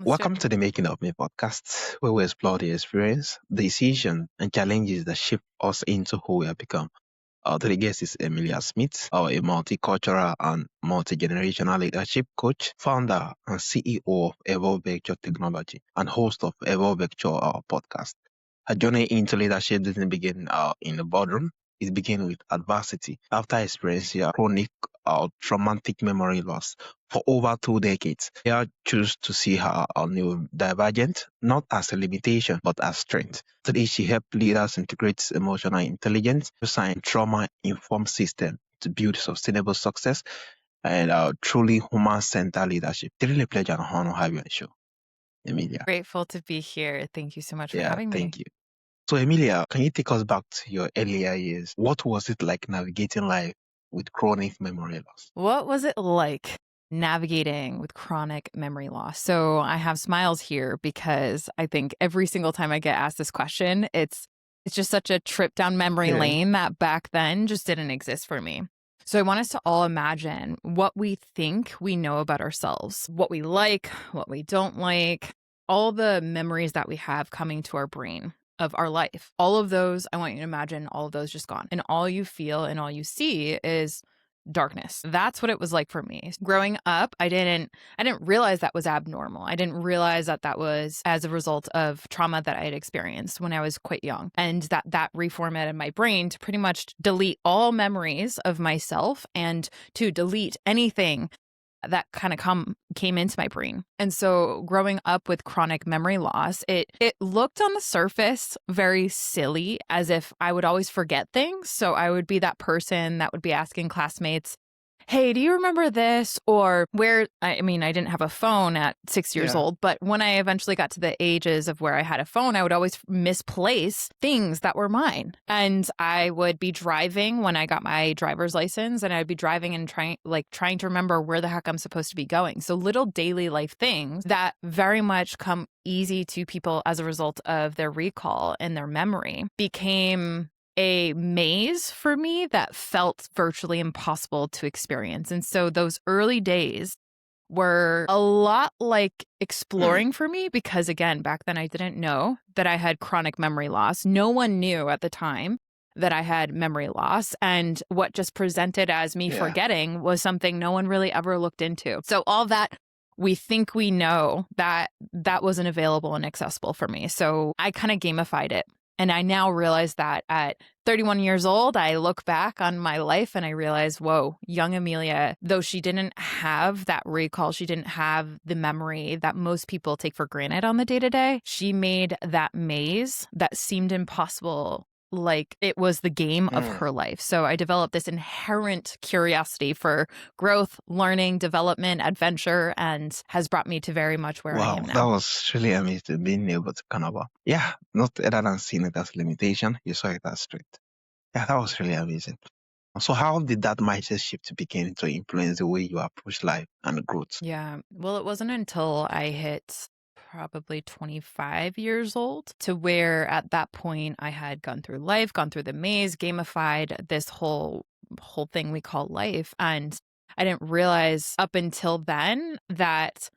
Let's do it. Welcome to the Making of Me podcast, where we explore the experience, decisions, and challenges that shape us into who we have become. Today guest is Emilia Smith, a multicultural and multi-generational leadership coach, founder and CEO of Evolve Vector Technology, and host of Evolve Vector podcast. Her journey into leadership didn't begin in the boardroom. It began with adversity after experiencing a chronic traumatic memory loss for over 2 decades. I choose to see her neurodivergent not as a limitation but as strength. Today, she helps leaders integrate emotional intelligence, design trauma-informed system to build sustainable success and truly human-centered leadership. It's really a pleasure and honor to have you on the show, Emilia. Grateful to be here. Thank you so much for Yeah, having me. thank you. So, Emilia, can you take us back to your earlier years? What was it like navigating life with chronic memory loss? What was it like navigating with chronic memory loss? So I have smiles here because I think every single time I get asked this question, it's just such a trip down memory Yeah. lane that back then just didn't exist for me. So I want us to all imagine what we think we know about ourselves, what we like, what we don't like, all the memories that we have coming to our brain of our life. All of those, I want you to imagine all of those just gone. And all you feel and all you see is darkness. That's what it was like for me. Growing up, I didn't realize that was abnormal. I didn't realize that that was as a result of trauma that I had experienced when I was quite young, and that reformatted my brain to pretty much delete all memories of myself and to delete anything that kind of came into my brain. And so growing up with chronic memory loss, it looked on the surface very silly, as if I would always forget things. So I would be that person that would be asking classmates, "Hey, do you remember this?" Or I mean, I didn't have a phone at 6 years Yeah. old, but when I eventually got to the ages of where I had a phone, I would always misplace things that were mine. And I would be driving when I got my driver's license, and I'd be driving and trying to remember where the heck I'm supposed to be going. So little daily life things that very much come easy to people as a result of their recall and their memory became a maze for me that felt virtually impossible to experience. And so those early days were a lot like exploring for me because, again, back then I didn't know that I had chronic memory loss. No one knew at the time that I had memory loss. And what just presented as me Yeah. forgetting was something no one really ever looked into. So all that we think we know, that wasn't available and accessible for me. So I kind of gamified it. And I now realize that at 31 years old, I look back on my life and I realize, whoa, young Emilia, though she didn't have that recall, she didn't have the memory that most people take for granted on the day-to-day, she made that maze that seemed impossible like it was the game of her life. So I developed this inherent curiosity for growth, learning, development, adventure, and has brought me to very much where I Wow, am that now. was really amazing being able to kind of, not other than seeing it as a limitation, you saw it as strength. Yeah, that was really amazing. So how did that mindset shift begin to influence the way you approach life and growth? Yeah. Well, it wasn't until I hit probably 25 years old to where at that point I had gone through life, gone through the maze, gamified this whole thing we call life. And I didn't realize up until then that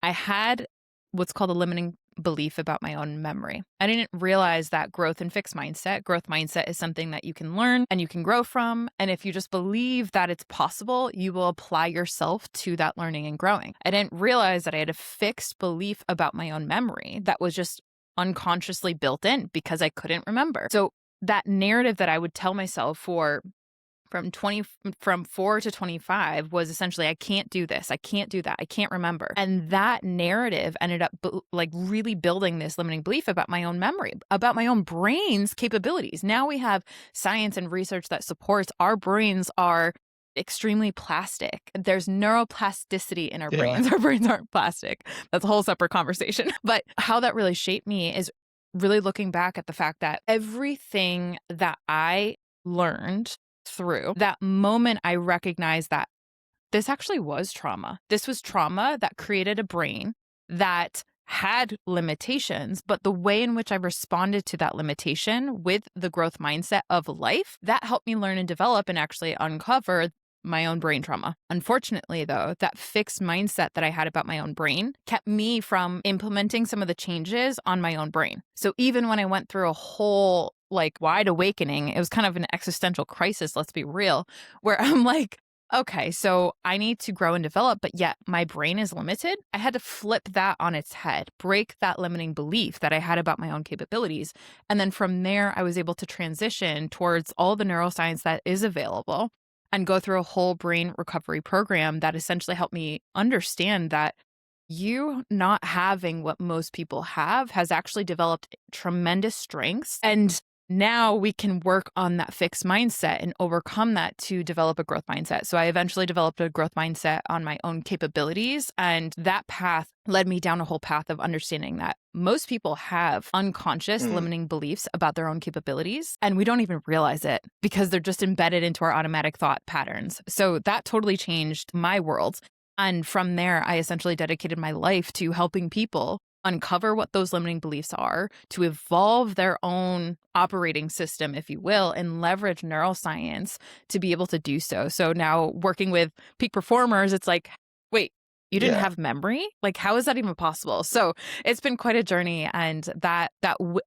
I had what's called a limiting belief about my own memory. I didn't realize that growth and fixed growth mindset is something that you can learn and you can grow from. And if you just believe that it's possible, you will apply yourself to that learning and growing. I didn't realize that I had a fixed belief about my own memory that was just unconsciously built in because I couldn't remember. So that narrative that I would tell myself from 4 to 25 was essentially, I can't do this, I can't do that, I can't remember. And that narrative ended up really building this limiting belief about my own memory, about my own brain's capabilities. Now we have science and research that supports our brains are extremely plastic. There's neuroplasticity in our brains. Our brains aren't plastic. That's a whole separate conversation. But how that really shaped me is really looking back at the fact that everything that I learned through that moment, I recognized that this actually was trauma. This was trauma that created a brain that had limitations, but the way in which I responded to that limitation with the growth mindset of life, that helped me learn and develop and actually uncover my own brain trauma. Unfortunately, though, that fixed mindset that I had about my own brain kept me from implementing some of the changes on my own brain. So even when I went through a whole like wide awakening, it was kind of an existential crisis, let's be real, where I'm like, okay, so I need to grow and develop, but yet my brain is limited. I had to flip that on its head, break that limiting belief that I had about my own capabilities. And then from there, I was able to transition towards all the neuroscience that is available and go through a whole brain recovery program that essentially helped me understand that you not having what most people have has actually developed tremendous strengths. And now we can work on that fixed mindset and overcome that to develop a growth mindset. So I eventually developed a growth mindset on my own capabilities. And that path led me down a whole path of understanding that most people have unconscious limiting beliefs about their own capabilities. And we don't even realize it because they're just embedded into our automatic thought patterns. So that totally changed my world. And from there, I essentially dedicated my life to helping people uncover what those limiting beliefs are, to evolve their own operating system, if you will, and leverage neuroscience to be able to do so. So now working with peak performers, it's like, wait, you didn't Yeah. have memory? Like, how is that even possible? So it's been quite a journey. And that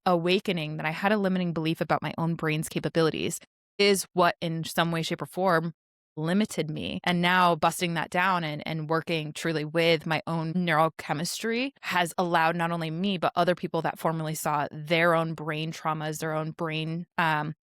awakening that I had a limiting belief about my own brain's capabilities is what in some way, shape, or form limited me. And now busting that down and working truly with my own neurochemistry has allowed not only me, but other people that formerly saw their own brain traumas, their own brain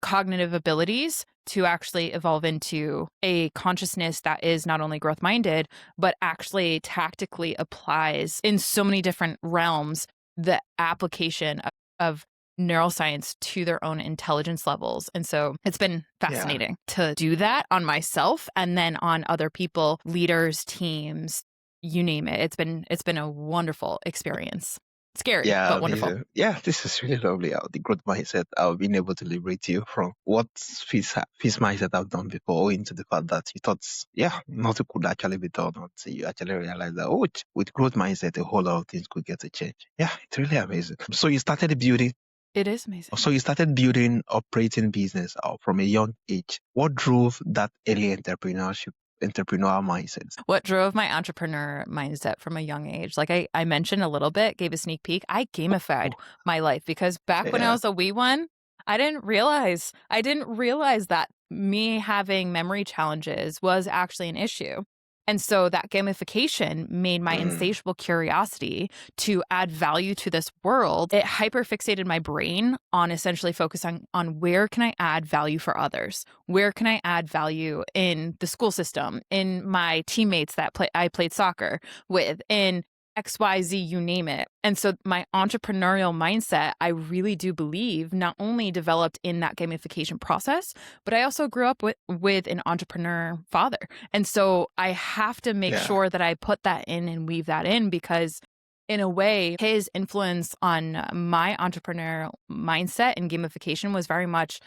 cognitive abilities to actually evolve into a consciousness that is not only growth minded, but actually tactically applies in so many different realms the application of neuroscience to their own intelligence levels. And so it's been Yeah. fascinating to do that on myself and then on other people, leaders, teams, you name it. It's been a wonderful experience. Scary, Yeah, but wonderful. amazing. Yeah, this is really lovely. The growth mindset, being able to liberate you from what Fizz mindset I've done before, into the fact that you thought, yeah, nothing could actually be done until you actually realize that, oh, with growth mindset, a whole lot of things could get to change. Yeah, it's really amazing. It is amazing. So you started building, operating business from a young age. What drove that early entrepreneurial mindset? What drove my entrepreneur mindset from a young age? Like I mentioned a little bit, gave a sneak peek. I gamified Oh, my life because back when I yeah, was a wee one, I didn't realize that me having memory challenges was actually an issue. And so that gamification made my mm, insatiable curiosity to add value to this world. It hyperfixated my brain on essentially focusing on where can I add value for others? Where can I add value in the school system, in my teammates that I played soccer with, in XYZ, you name it. And so my entrepreneurial mindset, I really do believe, not only developed in that gamification process, but I also grew up with an entrepreneur father. And so I have to make yeah, sure that I put that in and weave that in because in a way, his influence on my entrepreneurial mindset and gamification was very much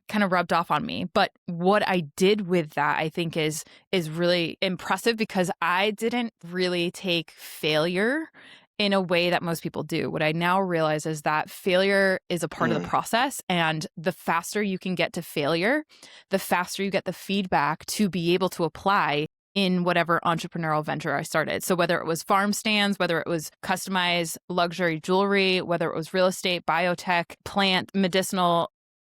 kind of rubbed off on me. But what I did with that, I think is really impressive because I didn't really take failure in a way that most people do. What I now realize is that failure is a part of the mm, process. And the faster you can get to failure, the faster you get the feedback to be able to apply in whatever entrepreneurial venture I started. So whether it was farm stands, whether it was customized luxury jewelry, whether it was real estate, biotech, plant, medicinal,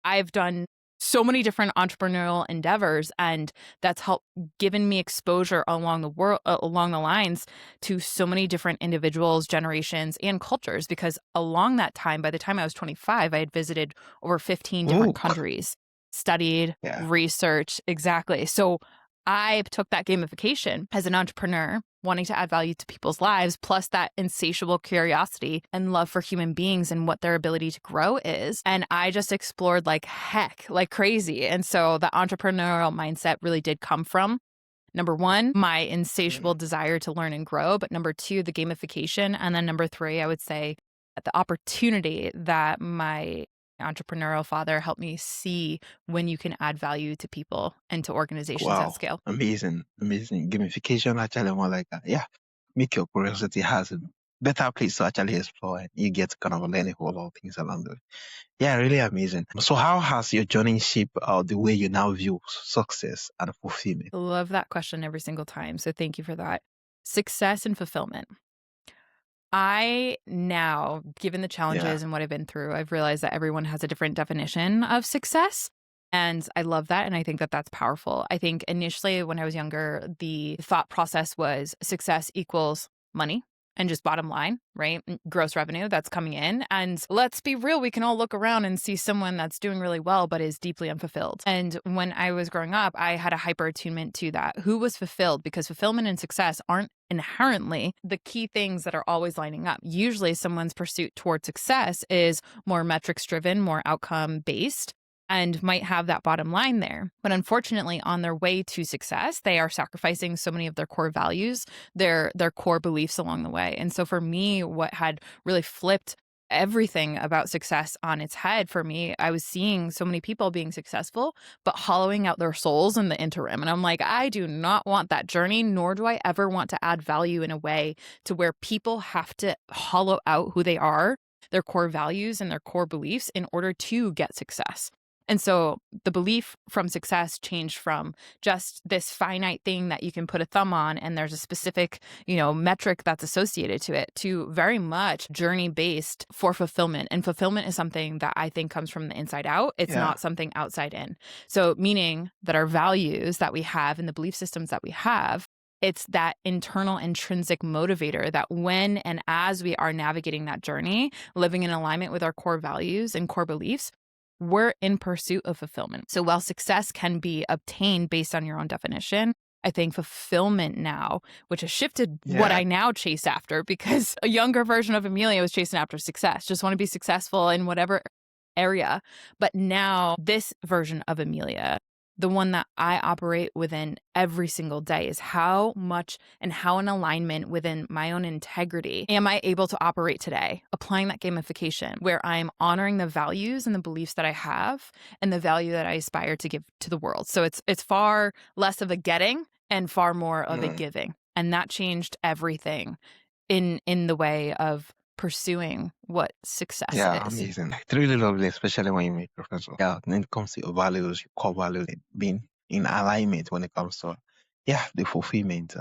I've done so many different entrepreneurial endeavors, and that's helped given me exposure along the world, along the lines to so many different individuals, generations, and cultures. Because along that time, by the time I was 25, I had visited over 15 different oh, countries, studied, yeah, researched. Exactly. So I took that gamification as an entrepreneur, wanting to add value to people's lives, plus that insatiable curiosity and love for human beings and what their ability to grow is. And I just explored like heck, like crazy. And so the entrepreneurial mindset really did come from number one, my insatiable mm, desire to learn and grow. But number two, the gamification. And then number three, I would say that the opportunity that my entrepreneurial father helped me see when you can add value to people and to organizations at wow, scale. amazing, amazing. Gamification actually more like, yeah, make your curiosity has it. better place to actually explore, and you get to kind of learn a whole lot of things along the way. Yeah, really amazing. So how has your journey shaped the way you now view success and fulfillment? Love that question every single time. So thank you for that. Success and fulfillment. I now, given the Yeah, challenges and what I've been through, I've realized that everyone has a different definition of success. And I love that. And I think that that's powerful. I think initially when I was younger, the thought process was success equals money and just bottom line, right? Gross revenue that's coming in. And let's be real, we can all look around and see someone that's doing really well, but is deeply unfulfilled. And when I was growing up, I had a hyper attunement to that. Who was fulfilled? Because fulfillment and success aren't inherently the key things that are always lining up. Usually, someone's pursuit toward success is more metrics driven, more outcome based, and might have that bottom line there. But unfortunately, on their way to success, they are sacrificing so many of their core values, their core beliefs along the way. And so for me, what had really flipped everything about success on its head for me, I was seeing so many people being successful, but hollowing out their souls in the interim. And I'm like, I do not want that journey, nor do I ever want to add value in a way to where people have to hollow out who they are, their core values and their core beliefs in order to get success. And so the belief from success changed from just this finite thing that you can put a thumb on and there's a specific, metric that's associated to it, to very much journey based for fulfillment. And fulfillment is something that I think comes from the inside out. It's yeah, not something outside in. So meaning that our values that we have and the belief systems that we have, it's that internal intrinsic motivator that when and as we are navigating that journey, living in alignment with our core values and core beliefs, we're in pursuit of fulfillment. So while success can be obtained based on your own definition, I think fulfillment now, which has shifted what yeah, I now chase after, because a younger version of Emilia was chasing after success, just want to be successful in whatever area. But now this version of Emilia, the one that I operate within every single day, is how much and how in alignment within my own integrity am I able to operate today, applying that gamification where I'm honoring the values and the beliefs that I have and the value that I aspire to give to the world. So it's far less of a getting and far more of a mm, giving. And that changed everything in the way of pursuing what success yeah, is. amazing. It's really lovely, especially when you make reference. Yeah, when it comes to your values, your core values, and being in alignment when it comes to, yeah, the fulfillment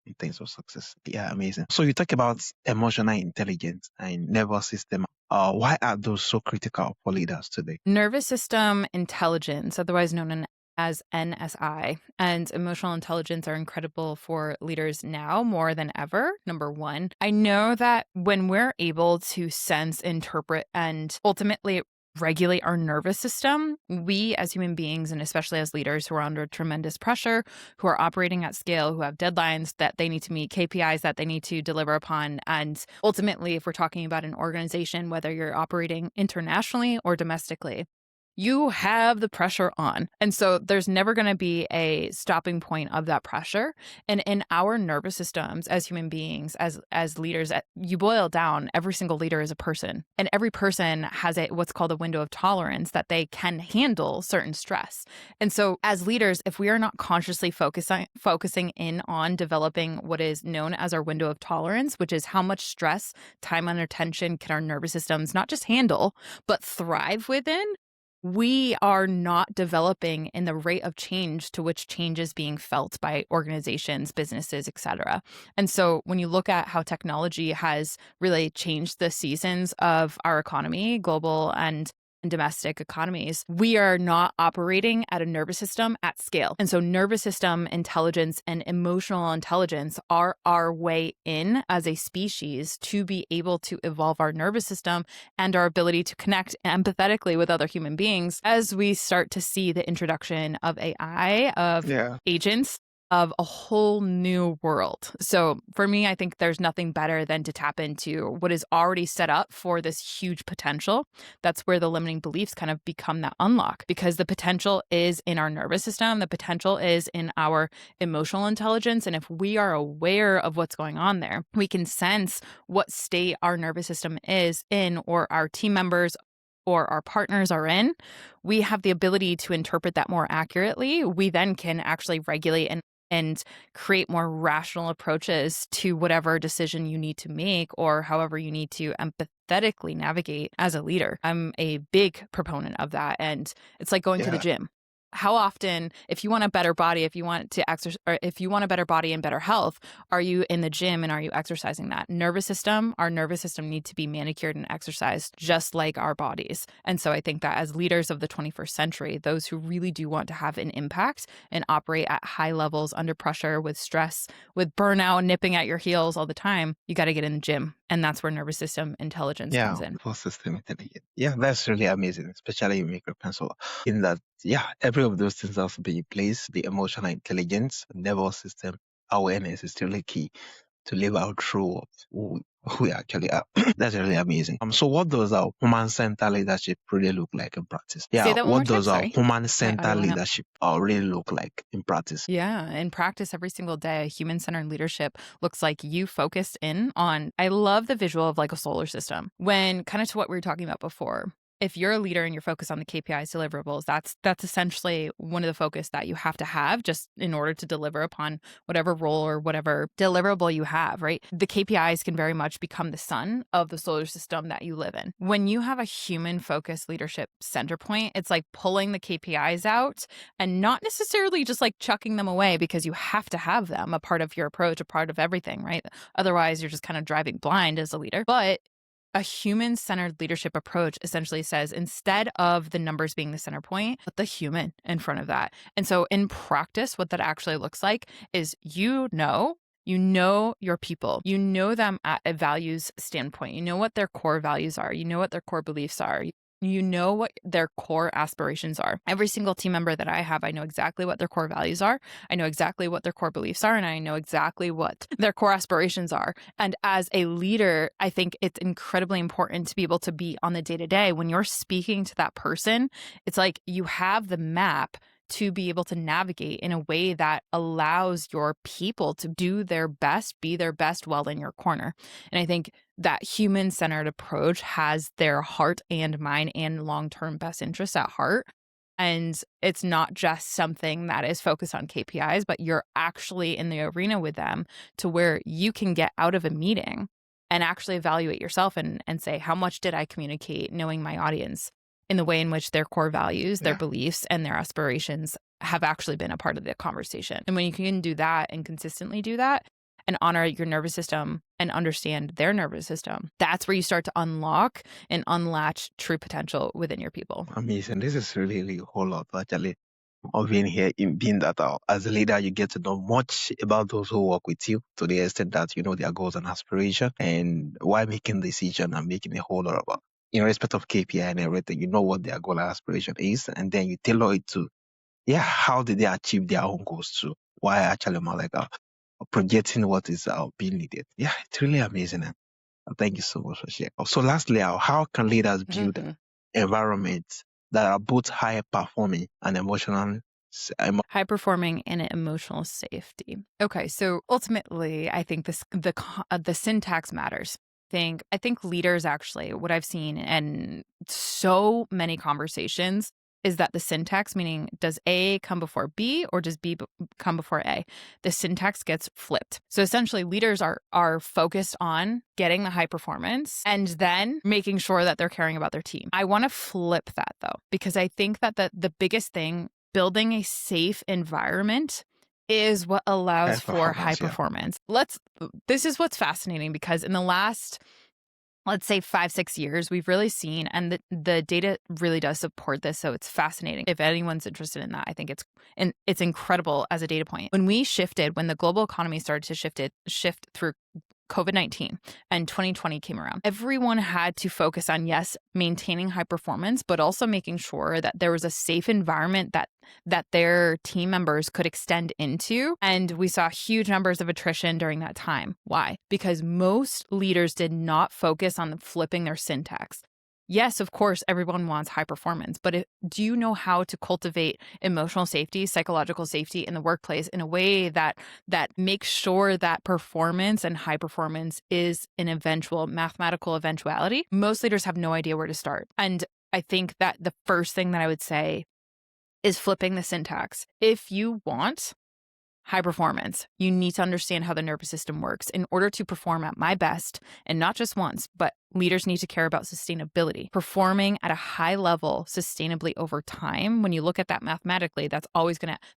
in terms of success. Yeah, amazing. So you talk about emotional intelligence and nervous system. Why are those so critical for leaders today? Nervous system intelligence, otherwise known as NSI, and emotional intelligence are incredible for leaders now more than ever. Number one, I know that when we're able to sense, interpret, and ultimately regulate our nervous system, we as human beings, and especially as leaders who are under tremendous pressure, who are operating at scale, who have deadlines that they need to meet, KPIs that they need to deliver upon. And ultimately, if we're talking about an organization, whether you're operating internationally or domestically, you have the pressure on. And so there's never going to be a stopping point of that pressure. And in our nervous systems as human beings, as leaders, you boil down, every single leader is a person. And every person has what's called a window of tolerance that they can handle certain stress. And so as leaders, if we are not consciously focusing in on developing what is known as our window of tolerance, which is how much stress, time under tension can our nervous systems not just handle, but thrive within, we are not developing in the rate of change to which change is being felt by organizations, businesses, et cetera. And so when you look at how technology has really changed the seasons of our economy, global and domestic economies, we are not operating at a nervous system at scale. And so nervous system intelligence and emotional intelligence are our way in as a species to be able to evolve our nervous system and our ability to connect empathetically with other human beings as we start to see the introduction of AI, of Yeah, agents, of a whole new world. So for me, I think there's nothing better than to tap into what is already set up for this huge potential. That's where the limiting beliefs kind of become that unlock, because the potential is in our nervous system. The potential is in our emotional intelligence. And if we are aware of what's going on there, we can sense what state our nervous system is in, or our team members or our partners are in. We have the ability to interpret that more accurately. We then can actually regulate and and create more rational approaches to whatever decision you need to make or however you need to empathetically navigate as a leader. I'm a big proponent of that. And it's like going to the Yeah. gym. How often, if you want a better body, if you want to exercise, or if you want a better body and better health, are you in the gym and are you exercising that? Our nervous system needs to be manicured and exercised just like our bodies. And so I think that as leaders of the 21st century, those who really do want to have an impact and operate at high levels under pressure with stress, with burnout nipping at your heels all the time, you got to get in the gym. And that's where nervous system intelligence Yeah, comes in. for system intelligence. Yeah, that's really amazing, especially you make a pencil. In that, yeah, every of those things has to be in place. The emotional intelligence, nervous system awareness is really key to live out through who we actually are. That's really amazing. So what does our human-centered leadership really look like in practice? Say Yeah, that one more what time. does our Sorry. My human-centered audio went out. leadership really look like in practice? Yeah, in practice every single day, human-centered leadership looks like you focused in on, I love the visual of like a solar system. When kind of to what we were talking about before, if you're a leader and you're focused on the KPIs deliverables, that's essentially one of the focus that you have to have just in order to deliver upon whatever role or whatever deliverable you have, right? The KPIs can very much become the sun of the solar system that you live in. When you have a human focused leadership center point, it's like pulling the KPIs out and not necessarily just like chucking them away because you have to have them a part of your approach, a part of everything, right? Otherwise, you're just kind of driving blind as a leader. But a human-centered leadership approach essentially says instead of the numbers being the center point, put the human in front of that. And so in practice, what that actually looks like is you know your people. You know them at a values standpoint. You know what their core values are. You know what their core beliefs are. You know what their core aspirations are. Every single team member that I have, I know exactly what their core values are. I know exactly what their core beliefs are, and I know exactly what their core aspirations are. And as a leader, I think it's incredibly important to be able to be on the day-to-day. When you're speaking to that person, it's like you have the map to be able to navigate in a way that allows your people to do their best, be their best while in your corner. And I think that human-centered approach has their heart and mind and long-term best interests at heart. And it's not just something that is focused on KPIs, but you're actually in the arena with them to where you can get out of a meeting and actually evaluate yourself and say, how much did I communicate knowing my audience in the way in which their core values, their Yeah. beliefs, and their aspirations have actually been a part of the conversation. And when you can do that and consistently do that and honor your nervous system and understand their nervous system, that's where you start to unlock and unlatch true potential within your people. Amazing. This is really a whole lot actually of being here in being that as a leader you get to know much about those who work with you to the extent that you know their goals and aspiration and why making decision and making a whole lot about in respect of KPI and everything, you know what their goal and aspiration is, and then you tailor it to how did they achieve their own goals too? Why actually more like projecting what is being needed. Yeah, it's really amazing. Thank you so much for sharing. So lastly, how can leaders build environments that are both high performing and emotional? High performing and emotional safety. Okay, so ultimately, I think the syntax matters. I think leaders actually, what I've seen in so many conversations is that the syntax, meaning does A come before B or does B come before A? The syntax gets flipped. So essentially leaders are focused on getting the high performance and then making sure that they're caring about their team. I want to flip that though, because I think that the biggest thing, building a safe environment is what allows for high performance. This is what's fascinating because in the last, let's say 5-6 years, we've really seen, and the data really does support this. So it's fascinating. If anyone's interested in that, I think it's incredible as a data point. When the global economy started to shift through COVID-19 and 2020 came around, everyone had to focus on, yes, maintaining high performance, but also making sure that there was a safe environment that their team members could extend into. And we saw huge numbers of attrition during that time. Why? Because most leaders did not focus on flipping their syntax. Yes, of course, everyone wants high performance, but do you know how to cultivate emotional safety, psychological safety in the workplace in a way that makes sure that performance and high performance is an eventual mathematical eventuality? Most leaders have no idea where to start. And I think that the first thing that I would say is flipping the syntax. If you want high performance. You need to understand how the nervous system works in order to perform at my best, and not just once, but leaders need to care about sustainability, performing at a high level sustainably over time. When you look at that mathematically, the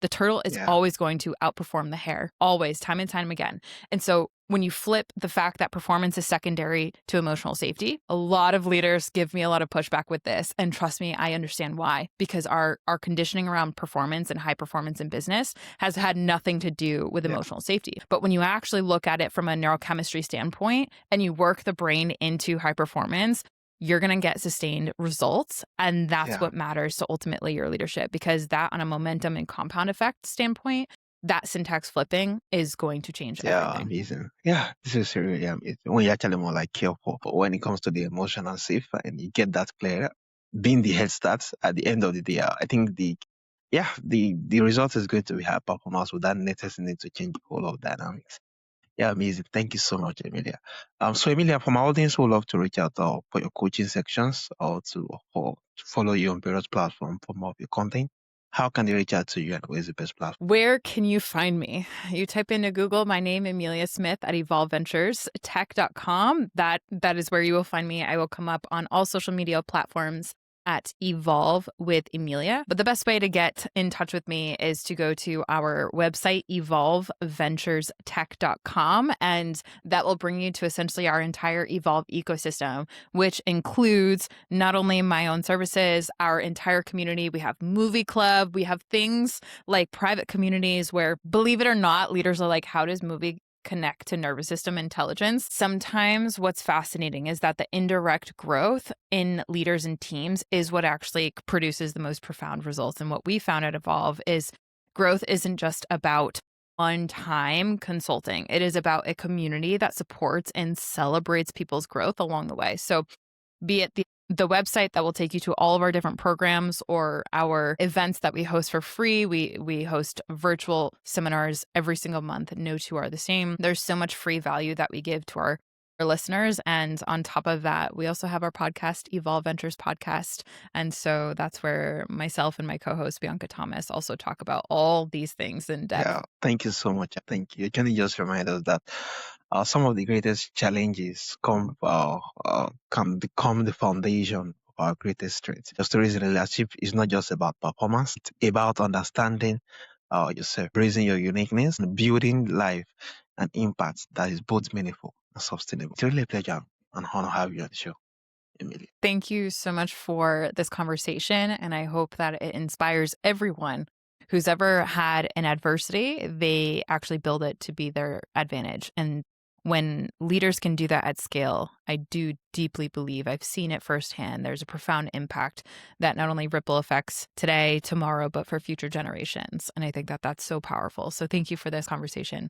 turtle is Yeah. always going to outperform the hare, always, time and time again. And so when you flip the fact that performance is secondary to emotional safety, a lot of leaders give me a lot of pushback with this. And trust me, I understand why, because our conditioning around performance and high performance in business has had nothing to do with Yeah. emotional safety. But when you actually look at it from a neurochemistry standpoint and you work the brain into high performance, you're going to get sustained results. And that's Yeah. what matters to ultimately your leadership, because that on a momentum and compound effect standpoint, that syntax flipping is going to change Yeah, everything. amazing. Yeah, this is really amazing. When you're actually more like careful, but when it comes to the emotional safe and you get that clear, being the head starts at the end of the day, I think the result is going to be high performance without necessarily need to change the whole of dynamics. Yeah, amazing. Thank you so much, Emilia. So Emilia, from our audience who would love to reach out for your coaching sections or to follow you on various platforms for more of your content, how can they reach out to you and where's the best platform? Where can you find me? You type into Google my name, Emilia Smith, at evolveventurestech.com. That is where you will find me. I will come up on all social media platforms at Evolve with Emilia. But the best way to get in touch with me is to go to our website, evolveventurestech.com, and that will bring you to essentially our entire Evolve ecosystem, which includes not only my own services, our entire community. We have movie club, we have things like private communities where, believe it or not, leaders are like, how does movie connect to nervous system intelligence? Sometimes what's fascinating is that the indirect growth in leaders and teams is what actually produces the most profound results. And what we found at Evolve is growth isn't just about one-time consulting. It is about a community that supports and celebrates people's growth along the way. So be it the website that will take you to all of our different programs or our events that we host for free. We host virtual seminars every single month. No two are the same. There's so much free value that we give to our listeners. And on top of that, we also have our podcast, Evolve Ventures Podcast. And so that's where myself and my co-host, Bianca Thomas, also talk about all these things in depth. Yeah, thank you so much. Thank you. Can you just remind us that some of the greatest challenges come become the foundation of our greatest strengths. Just the reason leadership is not just about performance; it's about understanding yourself, raising your uniqueness, and building life and impact that is both meaningful and sustainable. It's really a pleasure and honor to have you on the show, Emilia. Thank you so much for this conversation. And I hope that it inspires everyone who's ever had an adversity. They actually build it to be their advantage. And when leaders can do that at scale, I do deeply believe, I've seen it firsthand, there's a profound impact that not only ripple effects today, tomorrow, but for future generations. And I think that that's so powerful. So thank you for this conversation.